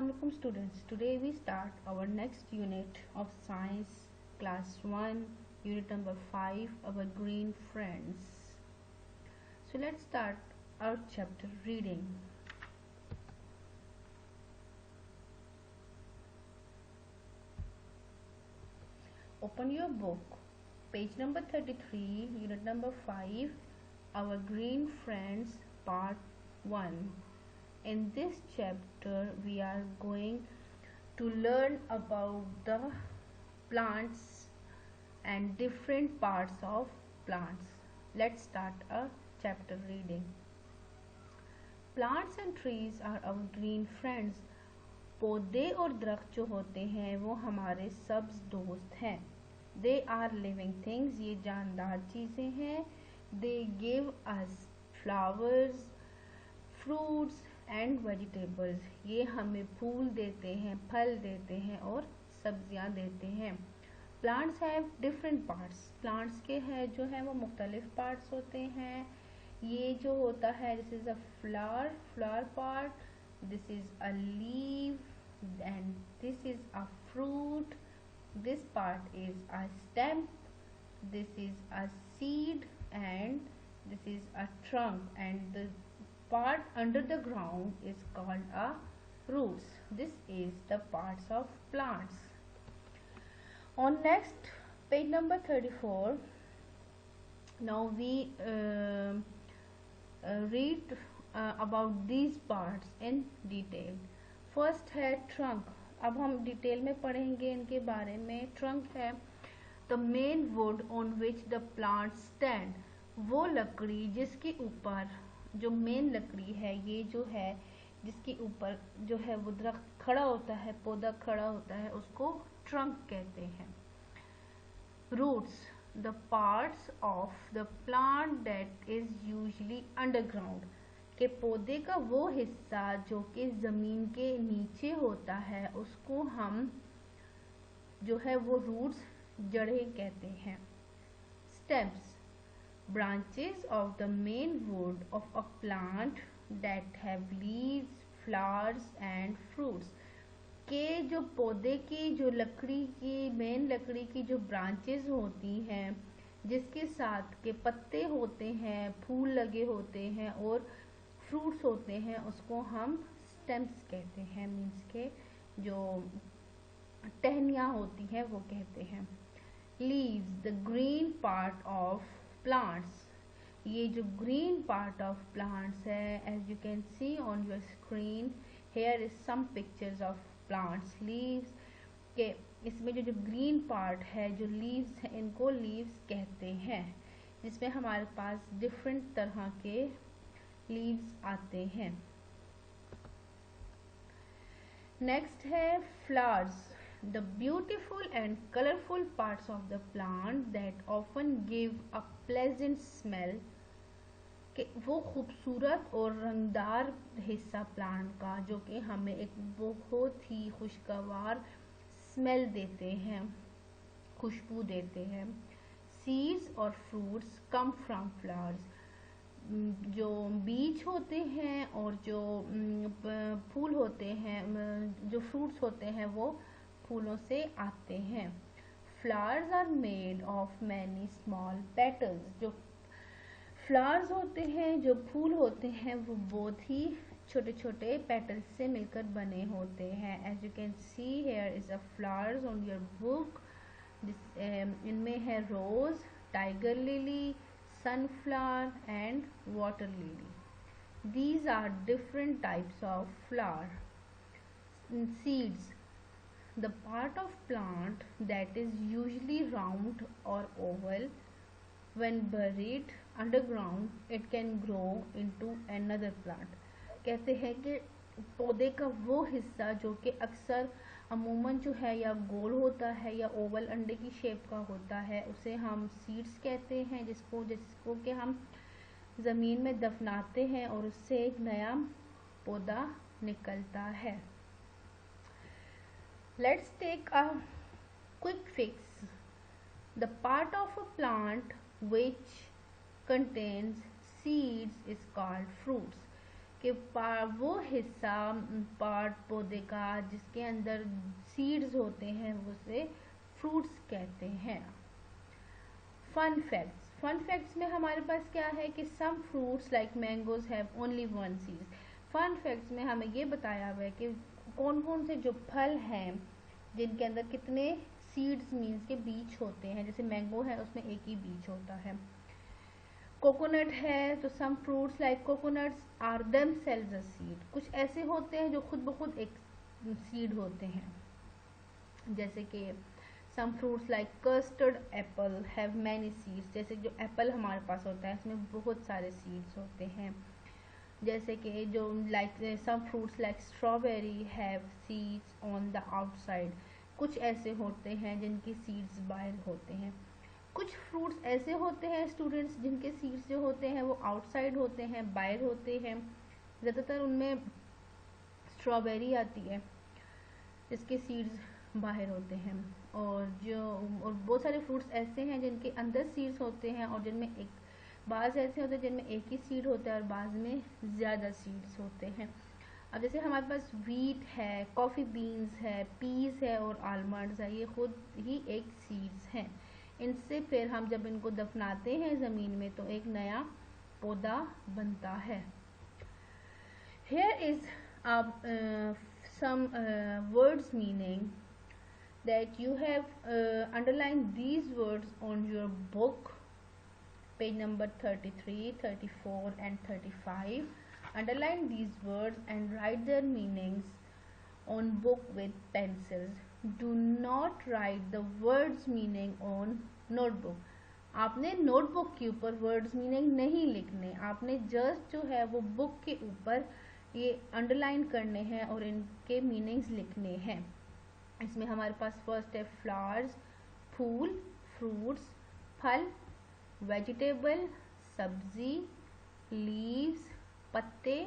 Assalamualaikum students. Today we start our next unit of science class 1 unit number 5 our green friends. So let's start our chapter reading. Open your book, page number 33, unit number 5 our green friends part 1. In this chapter we are going to learn about the plants and different parts of plants. Let's start a chapter reading. Plants and trees are our green friends. पौधे और दरख्त जो होते हैं वो हमारे सब्ज दोस्त हैं. They are living things. ये जानदार चीज़ें हैं. They give us flowers, fruits and vegetables. ये हमें फूल देते हैं, फल देते हैं और सब्जियां देते हैं. Plants have different parts. Plants के हैं जो है वो मुख्तलिफ पार्ट्स होते हैं. ये जो होता है this is a flower part, this is a leave and this is a fruit. This part is a stem, this is a seed and this is a trunk and the part under the ground is called a roots. This is the parts of plants. On next page number 34, now we read about these parts in detail. First है trunk. अब हम detail में पढ़ेंगे इनके बारे में. Trunk है the main wood on which the plants stand. वो लकड़ी जिसके ऊपर जो मेन लकड़ी है, ये जो है जिसके ऊपर जो है वो दरख्त खड़ा होता है, पौधा खड़ा होता है, उसको ट्रंक कहते हैं. Roots the parts of the plant that is usually underground. के पौधे का वो हिस्सा जो कि ज़मीन के नीचे होता है उसको हम जो है वो रूट्स, जड़ें कहते हैं. Stems branches of the main wood of a plant that have leaves, flowers and fruits. के जो पौधे की जो लकड़ी की मेन लकड़ी की जो ब्रांचेस होती हैं जिसके साथ के पत्ते होते हैं, फूल लगे होते हैं और फ्रूट्स होते हैं, उसको हम स्टेम्स कहते हैं. मीन्स के जो टहनियाँ होती हैं वो कहते हैं. Leaves the green part of plants. ये जो green part of plants है, as you can see on your screen, here is some pictures of plants. leaves के इसमें जो green part है, जो leaves है, इनको leaves कहते हैं, जिसमें हमारे पास different तरह के leaves आते हैं. next है flowers. The beautiful and colorful parts of the plant that often give a pleasant smell. कि वो खूबसूरत और रंगदार हिस्सा प्लांट का जो कि हमें एक बहुत ही खुशगवार स्मेल देते हैं, खुशबू देते हैं. सीड्स और फ्रूट्स कम फ्रॉम फ्लावर्स. जो बीज होते हैं और जो फूल होते हैं, जो फ्रूट्स होते हैं वो फूलों से आते हैं. Flowers are made of many small petals. जो फ्लावर्स होते हैं, जो फूल होते हैं, वो बहुत ही छोटे छोटे पेटल्स से मिलकर बने होते हैं. As you can see here is a flowers on your book. इनमें है rose, tiger lily, sunflower and water lily. These are different types of flower. Seeds, the part of plant that is usually round or oval. When buried underground it can grow into another plant. कहते हैं कि पौधे का वो हिस्सा जो कि अक्सर अमूमन जो है या गोल होता है या ओवल अंडे की शेप का होता है, उसे हम सीड्स कहते हैं, जिसको कि हम ज़मीन में दफनाते हैं और उससे एक नया पौधा निकलता है. Let's take a quick fix. The part of a plant which contains seeds is called fruits. कि वो हिस्सा पार्ट पौधे का जिसके अंदर सीड्स होते हैं उसे फ्रूट्स कहते हैं। फन फैक्ट्स में हमारे पास क्या है कि some fruits like mangoes have only one seed. Fun facts में हमें ये बताया हुआ है कि कौन कौन से जो फल हैं जिनके अंदर कितने सीड्स मीन्स के बीज होते हैं। जैसे मैंगो है उसमें एक ही बीज होता है। कोकोनट है तो some fruits like coconuts are themselves a seed. कुछ ऐसे होते हैं जो खुद ब खुद एक सीड होते हैं। जैसे कि some fruits like custard apple have many seeds. जैसे जो एप्पल हमारे पास होता है उसमें बहुत सारे सीड्स होते हैं। जैसे कि जो like some fruits like strawberry have seeds on the outside. कुछ ऐसे होते हैं जिनकी सीड्स बाहर होते हैं। कुछ फ्रूट्स ऐसे होते हैं स्टूडेंट्स जिनके सीड्स जो होते हैं वो आउटसाइड होते हैं, बाहर होते हैं। ज़्यादातर उनमें स्ट्रॉबेरी आती है जिसके सीड्स बाहर होते हैं। और बहुत सारे फ्रूट्स ऐसे हैं जिनके अंदर सीड्स होते हैं और जिनमें एक बाज़ ऐसे होते हैं जिनमें एक ही सीड होता है और बाज़ में ज़्यादा सीड्स होते हैं। अब जैसे हमारे पास वीट है, कॉफ़ी बीन्स है, पीस है और आलमंड्स है, ये खुद ही एक सीड्स हैं। इनसे फिर हम जब इनको दफनाते हैं ज़मीन में तो एक नया पौधा बनता है। Here is some words meaning that you have underlined these words on your book, page number 33, 34 and 35. Underline these words and write their meanings on book with pencils. Do not write the words meaning on notebook. आपने notebook के ऊपर words meaning नहीं लिखने, आपने just जो है वो book के ऊपर ये अंडरलाइन करने हैं और इनके मीनिंग्स लिखने हैं। इसमें हमारे पास फर्स्ट है फ्लावर्स, फूल, फ्रूट्स, फल, वेजिटेबल, सब्जी, लीव्स, पत्ते,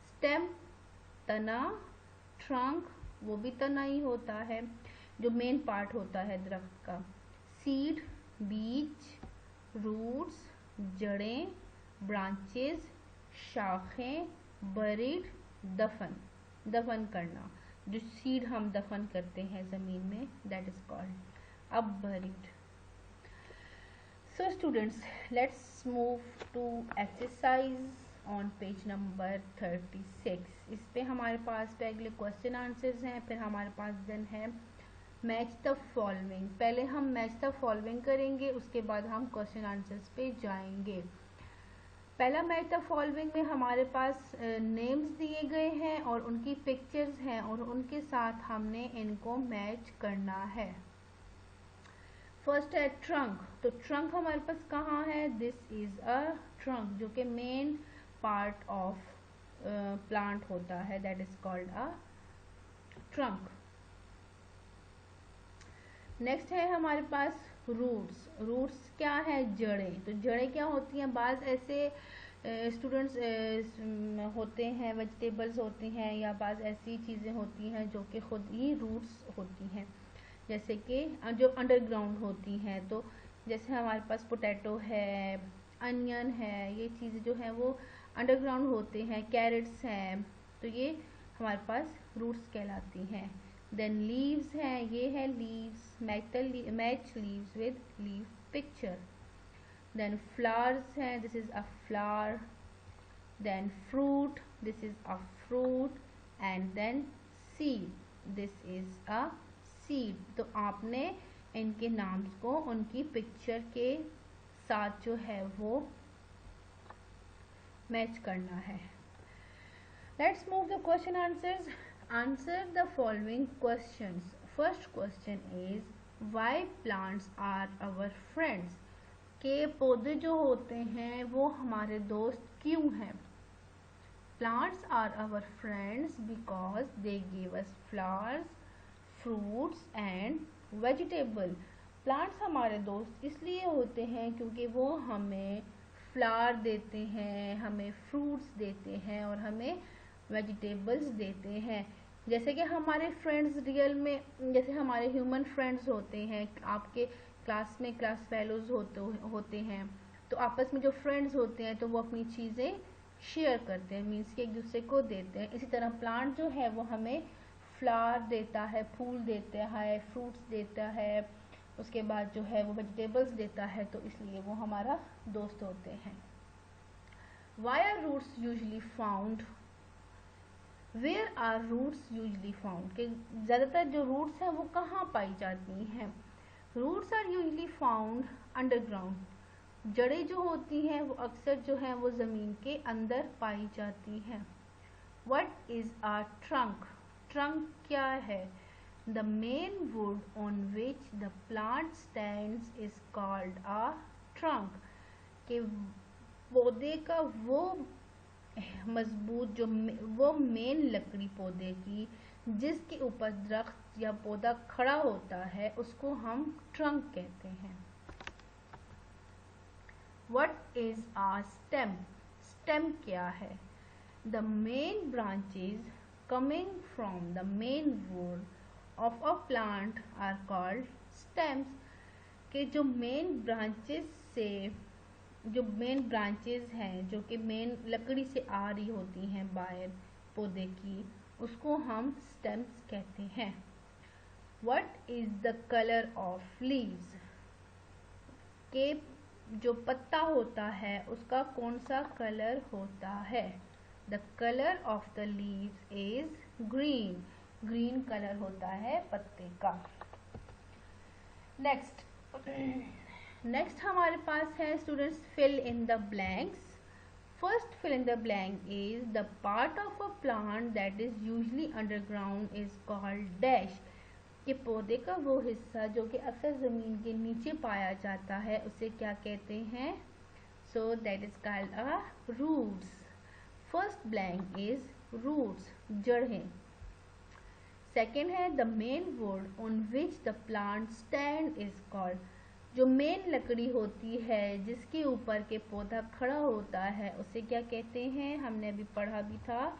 स्टेम, तना, ट्रंक, वो भी तना ही होता है जो मेन पार्ट होता है दरख्त का, सीड, बीज, रूट्स, जड़ें, ब्रांचेस, शाखें, बरीड, दफन करना। जो सीड हम दफन करते हैं ज़मीन में that is called a buried. So students let's move to exercise on page number 36। इस पे हमारे पास पहले क्वेश्चन आंसर्स हैं, फिर हमारे पास देन है मैच द फॉलोइंग। पहले हम मैच द फॉलोइंग करेंगे, उसके बाद हम क्वेश्चन आंसर्स पे जाएंगे। पहला मैच द फॉलोइंग में हमारे पास नेम्स दिए गए हैं और उनकी पिक्चर्स हैं और उनके साथ हमने इनको मैच करना है। फर्स्ट है ट्रंक, तो ट्रंक हमारे पास कहाँ है, दिस इज अ ट्रंक जो कि मेन पार्ट ऑफ प्लांट होता है that is called a trunk. Next है हमारे पास रूट्स। रूट्स क्या है, जड़ें। तो जड़ें क्या होती हैं, बाज़ ऐसे स्टूडेंट्स होते हैं, वेजिटेबल्स होती हैं या बाज़ ऐसी चीज़ें होती हैं जो कि खुद ही रूट्स होती हैं, जैसे कि जो अंडरग्राउंड होती हैं। तो जैसे हमारे पास पोटैटो है, अनियन है, ये चीज़ें जो हैं वो अंडरग्राउंड होते हैं, कैरेट्स हैं, तो ये हमारे पास रूट्स कहलाती हैं। देन लीव्स हैं, ये है leaves, match leaves with leave picture. Then flowers हैं, this is a flower. Then fruit, this is a fruit. And then seed, this is a seed. तो आपने इनके नाम्स को उनकी पिक्चर के साथ जो है वो मैच करना है। Let's move the question answers. Answer the following questions. First question is why plants are our friends? के पौधे जो होते हैं वो हमारे दोस्त क्यों हैं? Plants are our friends because they give us flowers, fruits and vegetable. Plants हमारे दोस्त इसलिए होते हैं क्योंकि वो हमें फ्लावर देते हैं, हमें फ्रूट्स देते हैं और हमें वेजिटेबल्स देते हैं। जैसे कि हमारे फ्रेंड्स रियल में जैसे हमारे ह्यूमन फ्रेंड्स होते हैं, आपके क्लास में क्लास फेलोज होते हैं, तो आपस में जो फ्रेंड्स होते हैं तो वो अपनी चीज़ें शेयर करते हैं, मीन्स कि एक दूसरे को देते हैं। इसी तरह प्लांट जो है वो हमें फ्लावर देता है, फूल देता है, फ्रूट्स देता है, उसके बाद जो है वो वेजिटेबल्स देता है, तो इसलिए वो हमारा दोस्त होते हैं। Why are roots usually found? Where are roots usually found? कि ज़्यादातर जो रूट्स हैं वो कहाँ पाई जाती हैं? Roots are usually found underground. जड़ें जो होती हैं वो अक्सर जो हैं वो ज़मीन के अंदर पाई जाती हैं। What is a trunk? Trunk क्या है? The main wood on which the plant stands is called a trunk. कि पौधे का वो मजबूत जो वो मेन लकड़ी पौधे की जिसके ऊपर दरख्त या पौधा खड़ा होता है उसको हम ट्रंक कहते हैं। What is a stem? Stem क्या है? The main branches coming from the main wood of a plant are called stems. के जो मेन ब्रांचेस हैं जो कि मेन लकड़ी से आ रही होती हैं बाहर पौधे की, उसको हम स्टेम्स कहते हैं। What is the color of leaves? के जो पत्ता होता है उसका कौन सा कलर होता है? The color of the leaves is green. Green colour होता है पत्ते का। नेक्स्ट हमारे पास है students fill in the blanks. First fill in the blank is the part of a plant that is usually underground is called dash. कि पौधे का वो हिस्सा जो कि अक्सर ज़मीन के नीचे पाया जाता है उसे क्या कहते हैं? So that is called a roots. First blank is roots, जड़ें। सेकेंड है the main wood on which the plant stand is called. जो मेन लकड़ी होती है जिसके ऊपर के पौधा खड़ा होता है उसे क्या कहते हैं? हमने अभी पढ़ा भी था,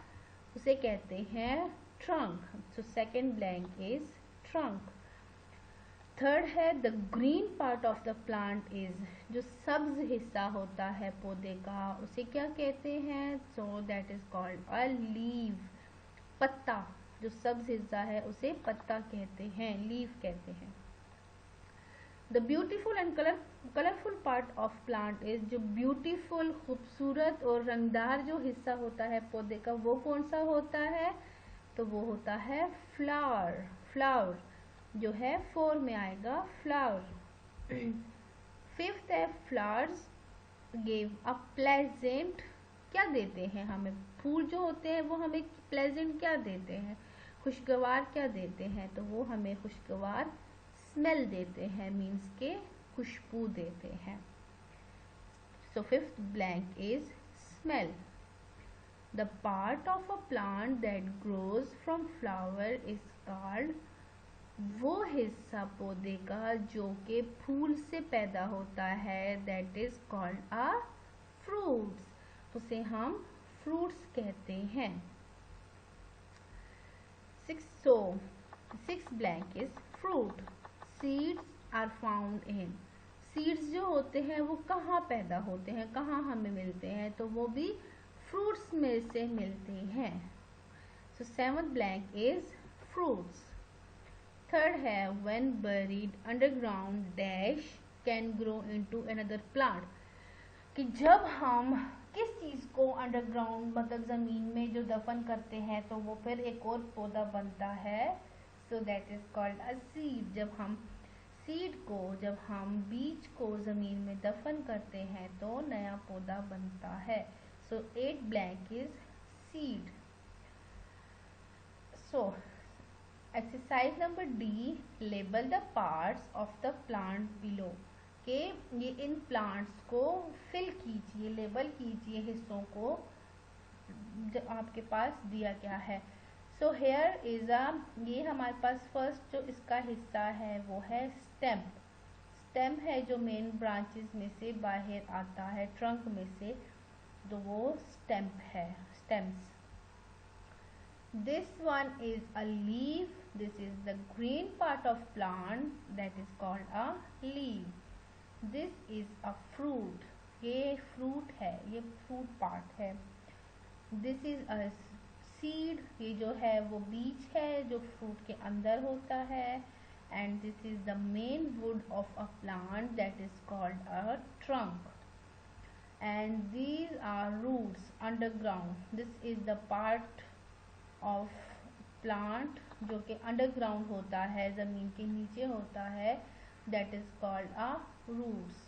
उसे कहते हैं trunk. So second blank is trunk. Third है the green part of the plant is, जो सब्ज हिस्सा होता है पौधे का उसे क्या कहते हैं? So that is called a leave. पत्ता, जो सब्ज हिस्सा है उसे पत्ता कहते हैं, लीव कहते हैं। The beautiful and colourful part of plant is, जो ब्यूटीफुल खूबसूरत और रंगदार जो हिस्सा होता है पौधे का वो कौन सा होता है? तो वो होता है फ्लावर। फ्लावर जो है फोर में आएगा फ्लावर। फिफ्थ है फ्लावर्स गिव अ प्लेजेंट, क्या देते हैं हमें? फूल जो होते हैं वो हमें प्लेजेंट क्या देते हैं? खुशगवार क्या देते हैं? तो वो हमें खुशगवार स्मेल देते हैं, मीन्स के खुशबू देते हैं। So fifth blank is smell. The part of a plant that grows from flower is called, वो हिस्सा पौधे का जो कि फूल से पैदा होता है that is called a fruits, उसे हम फ्रूट्स कहते हैं। Six blank is fruit. Seeds are found in, seeds जो होते हैं वो कहाँ पैदा होते हैं, कहाँ हमें मिलते हैं? तो वो भी फ्रूट्स में से मिलते हैं। So seventh blank is fruits. Third है when buried underground dash can grow into another plant. कि जब हम किस चीज़ को अंडरग्राउंड मतलब ज़मीन में जो दफन करते हैं तो वो फिर एक और पौधा बनता है। सो that is called a seed. जब हम बीज को ज़मीन में दफन करते हैं तो नया पौधा बनता है। सो 8 blank is seed. So exercise number D, label the parts of the plant below. कि ये इन प्लांट्स को फिल कीजिए, लेबल कीजिए हिस्सों को जो आपके पास दिया गया है। सो हेयर इज ये हमारे पास फर्स्ट जो इसका हिस्सा है वो है स्टेम। स्टेम है जो मेन ब्रांचेस में से बाहर आता है, ट्रंक में से, तो वो स्टेम है, stems. This one is a leaf. This is the green part of plant that is called a leaf. This is a fruit. ये fruit है, ये fruit part है। दिस इज अ सीड, ये जो है वो बीज है जो फ्रूट के अंदर होता है, and this is the main would of a plant that is called a trunk, and these are roots underground. This is the part of plant जो कि underground होता है, ज़मीन के नीचे होता है, that is called a roots.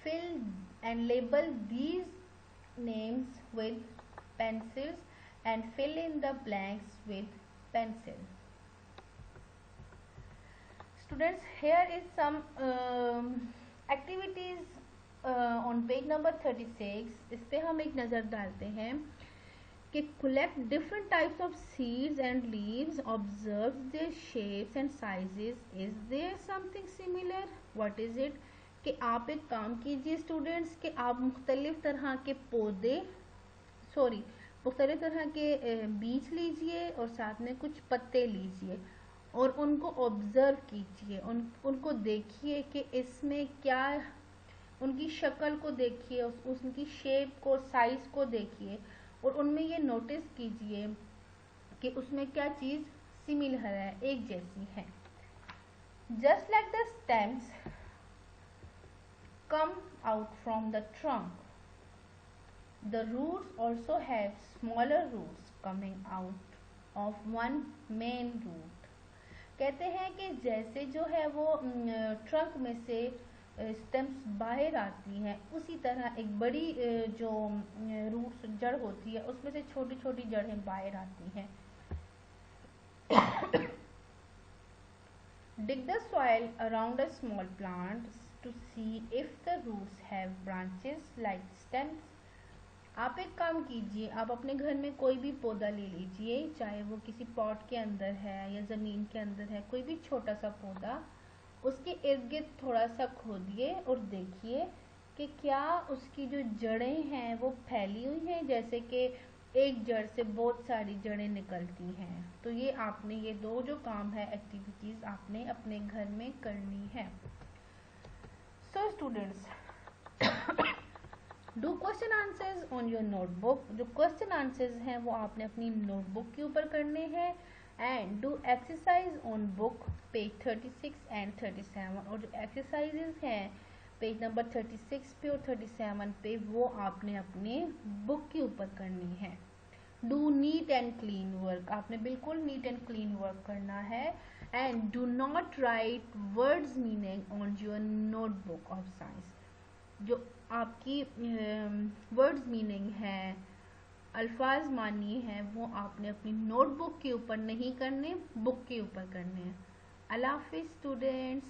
Fill and label these names with pencils and fill in the blanks with pencil. Students, here is some activities on page number 36. इस पे हम एक नज़र डालते हैं कि collect different types of seeds and leaves, observe their shapes and sizes. Is there something similar? What is it? कि आप एक काम कीजिए स्टूडेंट्स कि आप मुख्तलिफ तरह के पौधे मुख्तलिफ तरह के बीज लीजिए और साथ में कुछ पत्ते लीजिए और उनको ऑब्जर्व कीजिए, उनको देखिए कि इसमें क्या, उनकी शक्ल को देखिए, उनकी शेप को, साइज को देखिए और उनमें ये नोटिस कीजिए कि उसमें क्या चीज़ सिमिलर है, एक जैसी है. Just like the stems come out from the trunk, the roots also have smaller roots coming out of one main root. कहते हैं कि जैसे जो है वो ट्रंक में से स्टेम्स बाहर आती हैं, उसी तरह एक बड़ी जो रूट्स जड़ होती है उसमें से छोटी छोटी जड़ें बाहर आती हैं. Dig the soil around a small plant to see if the roots have branches like stems. आप एक काम कीजिए, आप अपने घर में कोई भी पौधा ले लीजिए, चाहे वो किसी पॉट के अंदर है या ज़मीन के अंदर है, कोई भी छोटा सा पौधा, उसके इर्द गिर्द थोड़ा सा खोदिए और देखिए कि क्या उसकी जो जड़ें हैं वो फैली हुई हैं, जैसे कि एक जड़ से बहुत सारी जड़ें निकलती हैं. तो ये आपने ये दो जो काम है, एक्टिविटीज़ आपने अपने घर में करनी है. So students, do question answers on your notebook. जो क्वेश्चन आंसर्स हैं वो आपने अपनी नोटबुक के ऊपर करने हैं. And do exercise on book page 36 and 37. और जो एक्सरसाइजेज हैं पेज नंबर 36 पे और 37 पे वो आपने अपने बुक के ऊपर करनी है. Do neat and clean work. आपने बिल्कुल नीट एंड क्लीन वर्क करना है. And do not right words meaning on your notebook of science. जो आपकी वर्ड्स मीनिंग है, अल्फाज मानी है, वो आपने अपनी नोटबुक के ऊपर नहीं करने, बुक के ऊपर करने हैं. अल्लाह हाफिज़ स्टूडेंट्स.